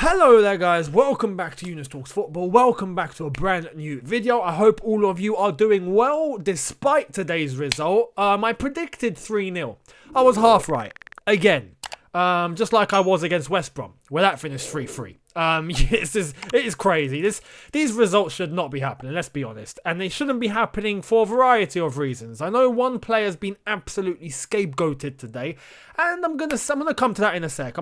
Hello there guys, welcome back to Younes Talks Football, welcome back to a brand new video. I hope all of you are doing well despite today's result. I predicted 3-0. I was half right, again, just like I was against West Brom, where that finished 3-3. It is crazy. These results should not be happening, let's be honest. And they shouldn't be happening for a variety of reasons. I know one player's been absolutely scapegoated today, and I'm gonna come to that in a sec.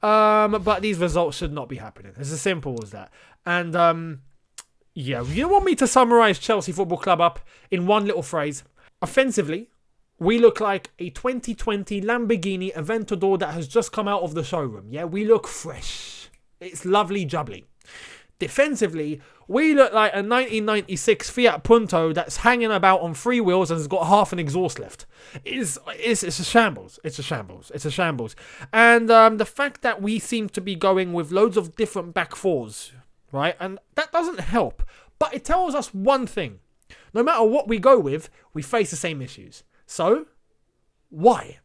But these results should not be happening. It's as simple as that. And yeah, you want me to summarise Chelsea Football Club up in one little phrase? Offensively, we look like a 2020 Lamborghini Aventador that has just come out of the showroom. Yeah, we look fresh. It's lovely jubbly. Defensively, we look like a 1996 Fiat Punto that's hanging about on three wheels and has got half an exhaust left. It's a shambles. It's a shambles. And the fact that we seem to be going with loads of different back fours, right? And that doesn't help. But it tells us one thing. No matter what we go with, we face the same issues. So, why?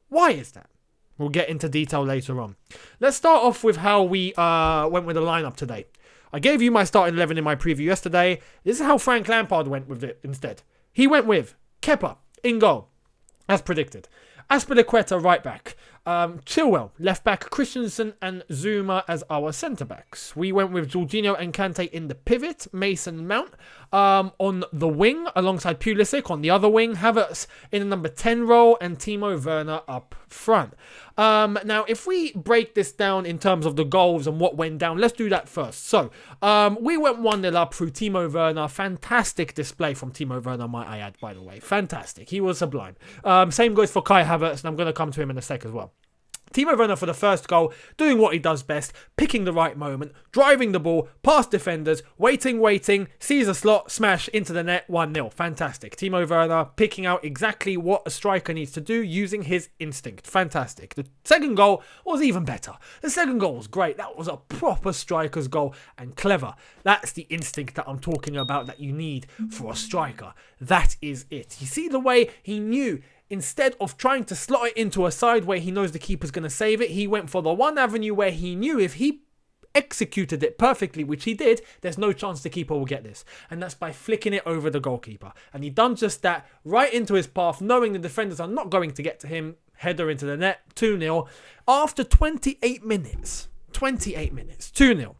Why is that? We'll get into detail later on. Let's start off with how we went with the lineup today. I gave you my starting 11 in my preview yesterday. This is how Frank Lampard went with it instead. He went with Kepa in goal, as predicted. Aspilicueta right back. Chilwell left back. Christensen and Zuma as our centre backs. We went with Jorginho and Kante in the pivot. Mason Mount on the wing alongside Pulisic on the other wing. Havertz in the number 10 role and Timo Werner up front. Now, if we break this down in terms of the goals and what went down, let's do that first. So, we went 1-0 up through Timo Werner. Fantastic display from Timo Werner, might I add, by the way. Fantastic. He was sublime. Same goes for Kai Havertz, and I'm going to come to him in a sec as well. Timo Werner for the first goal, doing what he does best, picking the right moment, driving the ball, past defenders, waiting, sees a slot, smash into the net, 1-0. Fantastic. Timo Werner picking out exactly what a striker needs to do using his instinct. Fantastic. The second goal was even better. The second goal was great. That was a proper striker's goal and clever. That's the instinct that I'm talking about that you need for a striker. That is it. You see the way he knew. Instead of trying to slot it into a side where he knows the keeper's going to save it, he went for the one avenue where he knew if he executed it perfectly, which he did, there's no chance the keeper will get this. And that's by flicking it over the goalkeeper. And he done just that, right into his path, knowing the defenders are not going to get to him. Header into the net, 2-0. After 28 minutes, 2-0.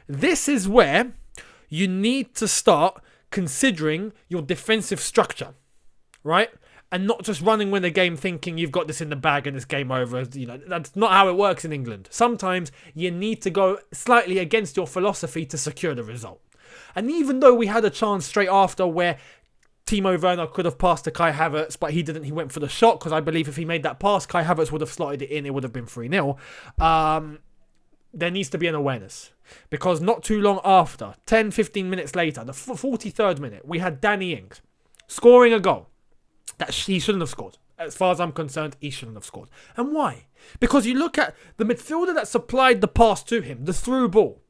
This is where you need to start considering your defensive structure, right? And not just running with the game thinking you've got this in the bag and it's game over. You know, that's not how it works in England. Sometimes you need to go slightly against your philosophy to secure the result. And even though we had a chance straight after where Timo Werner could have passed to Kai Havertz, but he didn't. He went for the shot because I believe if he made that pass, Kai Havertz would have slotted it in. It would have been 3-0. There needs to be an awareness. Because not too long after, 10-15 minutes later, the 43rd minute, we had Danny Ings scoring a goal that he shouldn't have scored. As far as I'm concerned, he shouldn't have scored. And why? Because you look at the midfielder that supplied the pass to him, the through ball,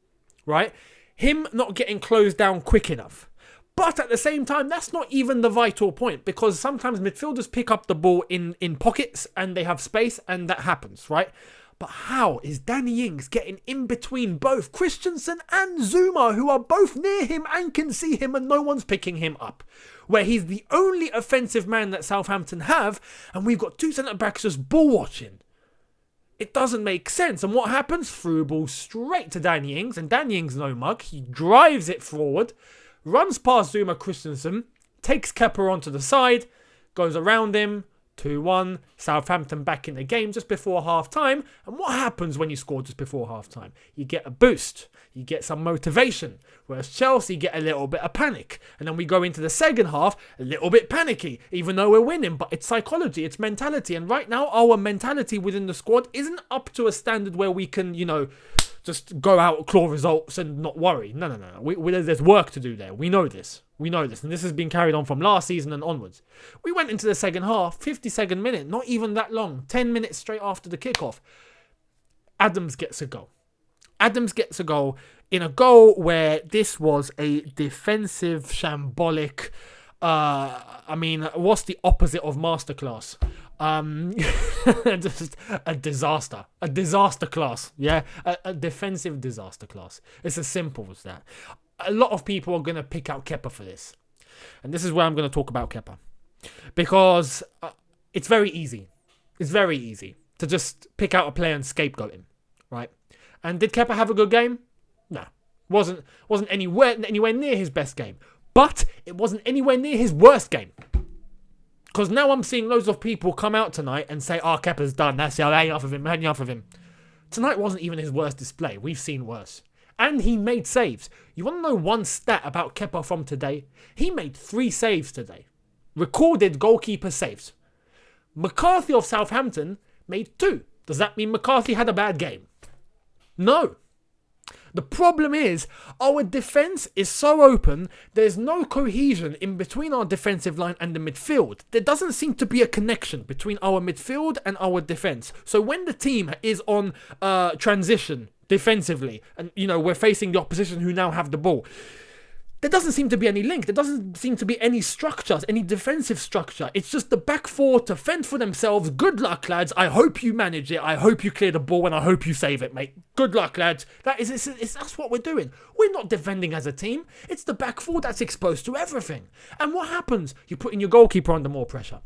right? Him not getting closed down quick enough. But at the same time, that's not even the vital point, because sometimes midfielders pick up the ball in pockets and they have space and that happens, right? But how is Danny Ings getting in between both Christensen and Zuma, who are both near him and can see him, and no one's picking him up? Where he's the only offensive man that Southampton have, and we've got two centre-backs just ball-watching. It doesn't make sense. And what happens? Through ball straight to Danny Ings, and Danny Ings no mug. He drives it forward, runs past Zuma Christensen, takes Kepa onto the side, goes around him, 2-1, Southampton back in the game just before half-time. And what happens when you score just before half-time? You get a boost. You get some motivation. Whereas Chelsea get a little bit of panic. And then we go into the second half a little bit panicky, even though we're winning. But it's psychology, it's mentality. And right now, our mentality within the squad isn't up to a standard where we can, just go out, claw results and not worry. No. There's work to do there. We know this. And this has been carried on from last season and onwards. We went into the second half, 52nd minute, not even that long, 10 minutes straight after the kickoff. Adams gets a goal. In a goal where this was a defensive, shambolic, what's the opposite of masterclass? Just a disaster. A disaster class. Yeah, a defensive disaster class. It's as simple as that. A lot of people are going to pick out Kepa for this. And this is where I'm going to talk about Kepa. Because it's very easy. It's very easy to just pick out a player and scapegoat him. Right? And did Kepa have a good game? No. Wasn't anywhere near his best game. But it wasn't anywhere near his worst game. Because now I'm seeing loads of people come out tonight and say, oh, Kepa's done. That's it. I ain't enough of him. I ain't enough of him. Tonight wasn't even his worst display. We've seen worse. And he made saves. You want to know one stat about Kepa from today? He made 3 saves today. Recorded goalkeeper saves. McCarthy of Southampton made 2. Does that mean McCarthy had a bad game? No. The problem is, our defence is so open, there's no cohesion in between our defensive line and the midfield. There doesn't seem to be a connection between our midfield and our defence. So when the team is on transition defensively, and we're facing the opposition who now have the ball, there doesn't seem to be any link. There doesn't seem to be any structures, any defensive structure. It's just the back 4 to fend for themselves. Good luck, lads. I hope you manage it. I hope you clear the ball and I hope you save it, mate. Good luck, lads. That's what we're doing. We're not defending as a team. It's the back 4 that's exposed to everything. And what happens? You're putting your goalkeeper under more pressure.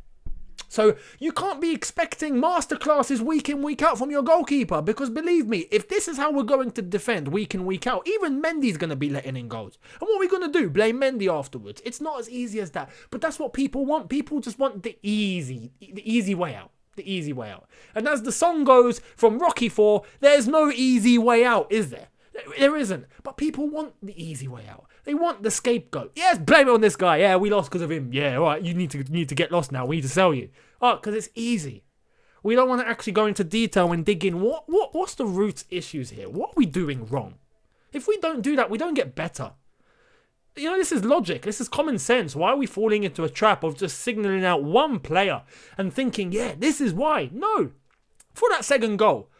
So you can't be expecting masterclasses week in, week out from your goalkeeper, because believe me, if this is how we're going to defend week in, week out, even Mendy's going to be letting in goals. And what are we going to do? Blame Mendy afterwards? It's not as easy as that. But that's what people want. People just want the easy way out. The easy way out. And as the song goes from Rocky 4, there's no easy way out, is there? There isn't. But people want the easy way out. They want the scapegoat. Yes, blame it on this guy. Yeah, we lost because of him. Yeah, all right, you need to get lost now. We need to sell you. Oh, because it's easy. We don't want to actually go into detail and dig in. What's the root issues here? What are we doing wrong? If we don't do that, we don't get better. This is logic. This is common sense. Why are we falling into a trap of just signalling out one player and thinking, yeah, this is why? No. For that second goal,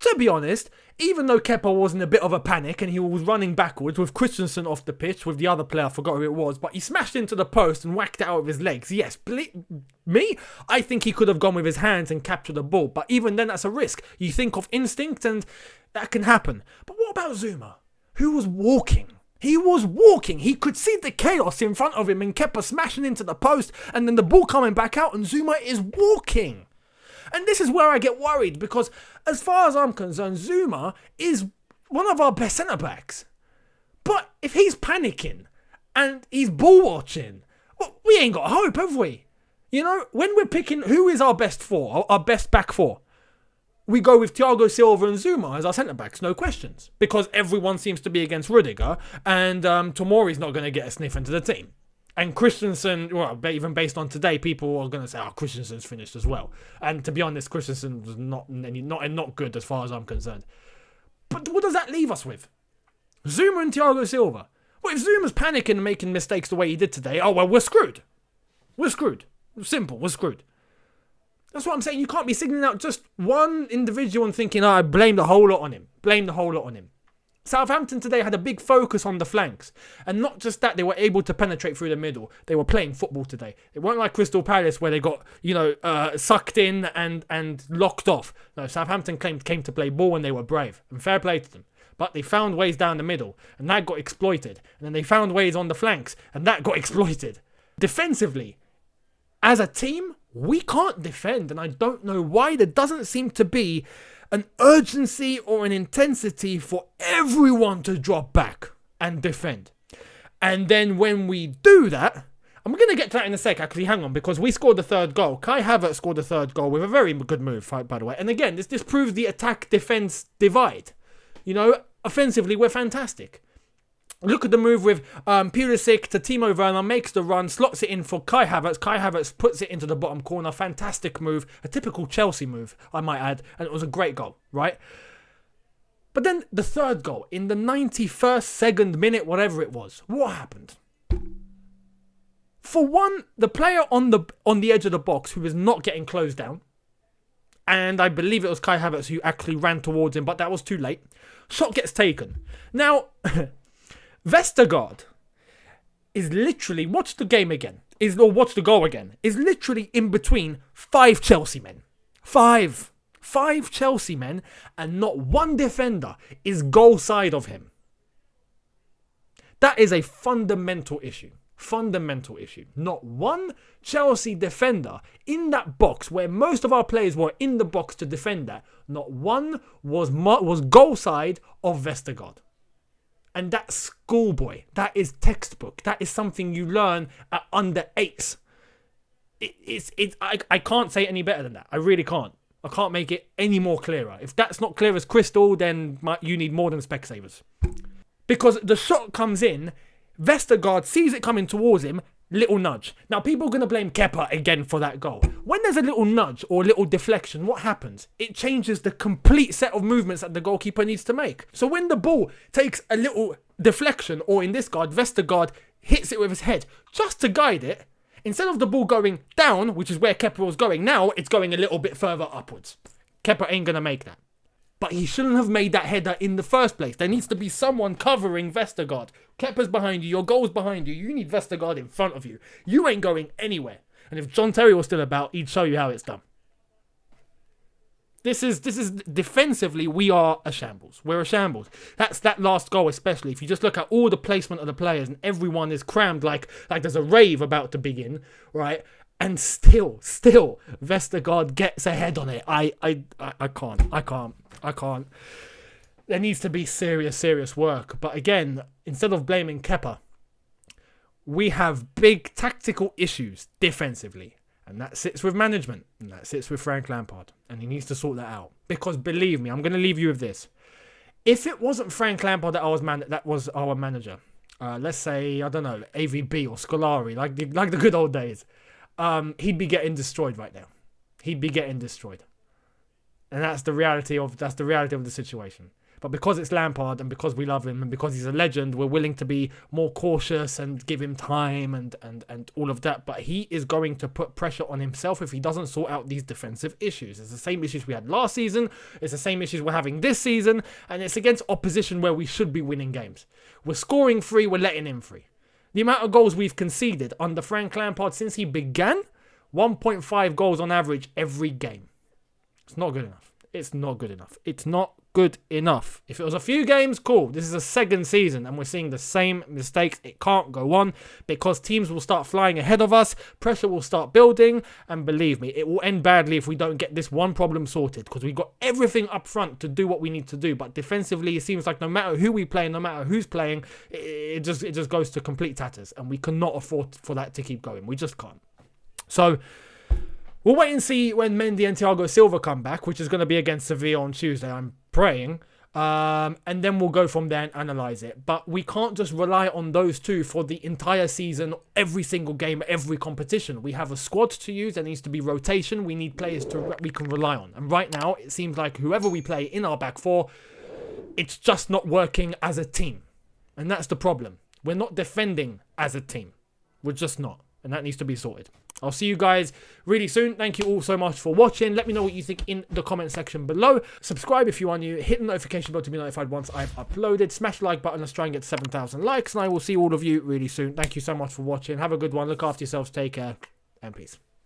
to be honest, even though Kepa was in a bit of a panic and he was running backwards with Christensen off the pitch with the other player, I forgot who it was, but he smashed into the post and whacked it out with his legs. Yes, I think he could have gone with his hands and captured the ball, but even then that's a risk. You think of instinct and that can happen. But what about Zuma, who was walking? He was walking. He could see the chaos in front of him and Kepa smashing into the post and then the ball coming back out and Zuma is walking. And this is where I get worried, because as far as I'm concerned, Zuma is one of our best centre-backs. But if he's panicking and he's ball-watching, well, we ain't got hope, have we? When we're picking who is our best 4, our best back 4, we go with Thiago Silva and Zuma as our centre-backs, no questions. Because everyone seems to be against Rudiger, and Tomori's not going to get a sniff into the team. And Christensen, well, even based on today, people are going to say, oh, Christensen's finished as well. And to be honest, Christensen was not good as far as I'm concerned. But what does that leave us with? Zuma and Thiago Silva. Well, if Zuma's panicking and making mistakes the way he did today, oh, well, we're screwed. We're screwed. Simple, we're screwed. That's what I'm saying. You can't be signaling out just one individual and thinking, oh, I blame the whole lot on him. Blame the whole lot on him. Southampton today had a big focus on the flanks. And not just that, they were able to penetrate through the middle. They were playing football today. It weren't like Crystal Palace where they got, sucked in and locked off. No, Southampton came to play ball and they were brave. And fair play to them. But they found ways down the middle and that got exploited. And then they found ways on the flanks and that got exploited. Defensively, as a team, we can't defend. And I don't know why. There doesn't seem to be an urgency or an intensity for everyone to drop back and defend. And then when we do that, I'm going to get to that in a sec, actually, hang on, because we scored the 3rd goal. Kai Havertz scored the 3rd goal with a very good move, by the way. And again, this proves the attack-defense divide. Offensively, we're fantastic. Look at the move with Pulisic to Timo Werner, makes the run, slots it in for Kai Havertz. Kai Havertz puts it into the bottom corner. Fantastic move. A typical Chelsea move, I might add. And it was a great goal, right? But then the 3rd goal, in the 91st, 2nd minute, whatever it was. What happened? For one, the player on the edge of the box who was not getting closed down, and I believe it was Kai Havertz who actually ran towards him, but that was too late. Shot gets taken. Now, Vestergaard is literally, watch the game again. or watch the goal again, is literally in between 5 Chelsea men. 5 Chelsea men, and not one defender is goal side of him. That is a fundamental issue. Fundamental issue. Not one Chelsea defender in that box where most of our players were in the box to defend that. Not one was goal side of Vestergaard. And that's schoolboy. That is textbook. That is something you learn at under 8s. I can't say it any better than that. I really can't. I can't make it any more clearer. If that's not clear as crystal, then you need more than Specsavers. Because the shot comes in, Vestergaard sees it coming towards him, little nudge. Now, people are going to blame Kepa again for that goal. When there's a little nudge or a little deflection, what happens? It changes the complete set of movements that the goalkeeper needs to make. So when the ball takes a little deflection, or in this case, Vestergaard hits it with his head just to guide it, instead of the ball going down, which is where Kepa was going, now it's going a little bit further upwards. Kepa ain't going to make that. But he shouldn't have made that header in the first place. There needs to be someone covering Vestergaard. Kepa's behind you. Your goal's behind you. You need Vestergaard in front of you. You ain't going anywhere. And if John Terry was still about, he'd show you how it's done. This is defensively, we are a shambles. We're a shambles. That's that last goal especially. If you just look at all the placement of the players and everyone is crammed like there's a rave about to begin, right? And still, Vestergaard gets ahead on it. I can't. There needs to be serious work. But again, instead of blaming Kepa, we have big tactical issues defensively. And that sits with management. And that sits with Frank Lampard. And he needs to sort that out. Because believe me, I'm going to leave you with this. If it wasn't Frank Lampard that was our manager, let's say, I don't know, AVB or Scolari, like the good old days, he'd be getting destroyed right now. He'd be getting destroyed. And that's the reality of the situation. But because it's Lampard and because we love him and because he's a legend, we're willing to be more cautious and give him time and all of that. But he is going to put pressure on himself if he doesn't sort out these defensive issues. It's the same issues we had last season. It's the same issues we're having this season. And it's against opposition where we should be winning games. We're scoring 3, we're letting in 3. The amount of goals we've conceded under Frank Lampard since he began, 1.5 goals on average every game. It's not good enough. It's not good enough. It's not good enough. If it was a few games, cool. This is a second season and we're seeing the same mistakes. It can't go on because teams will start flying ahead of us. Pressure will start building. And believe me, it will end badly if we don't get this one problem sorted because we've got everything up front to do what we need to do. But defensively, it seems like no matter who we play, no matter who's playing, it just goes to complete tatters. And we cannot afford for that to keep going. We just can't. So we'll wait and see when Mendy and Thiago Silva come back, which is going to be against Sevilla on Tuesday, I'm praying. And then we'll go from there and analyse it. But we can't just rely on those two for the entire season, every single game, every competition. We have a squad to use. There needs to be rotation. We need players we can rely on. And right now, it seems like whoever we play in our back four, it's just not working as a team. And that's the problem. We're not defending as a team. We're just not. And that needs to be sorted. I'll see you guys really soon. Thank you all so much for watching. Let me know what you think in the comment section below. Subscribe if you are new. Hit the notification bell to be notified once I've uploaded. Smash the like button. Let's try and get 7,000 likes. And I will see all of you really soon. Thank you so much for watching. Have a good one. Look after yourselves. Take care. And peace.